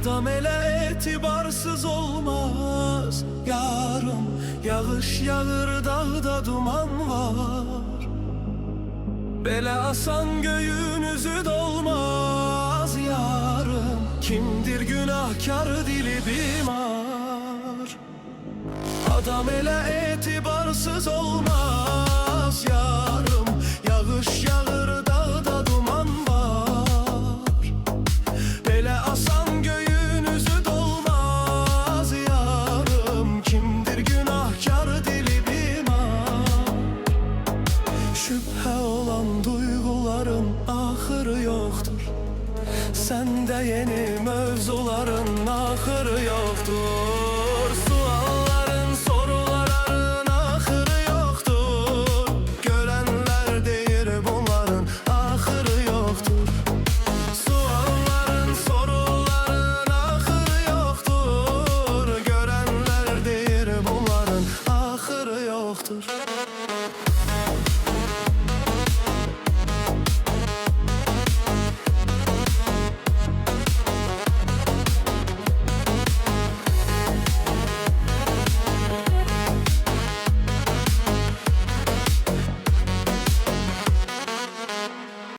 Adam ele etibarsız olmaz yarım. Yağış yağır dağda duman var. Bele asan göğünüzü dolmaz yarım. Kimdir günahkar dili bimar. Adam ele etibarsız olmaz yarım. Yağış yağır dağda duman var. Bele asan göğünüzü dolmaz yarım. Kimdir günahkar dili bimar. Şüphe olan duyguların ahırı yoktur. Sende yeni mevzuların ahırı yoktur. Sualların, soruların ahırı yoktur. Görenler deyir bunların ahırı yoktur. Sualların, soruların ahırı yoktur. Görenler deyir bunların ahırı yoktur.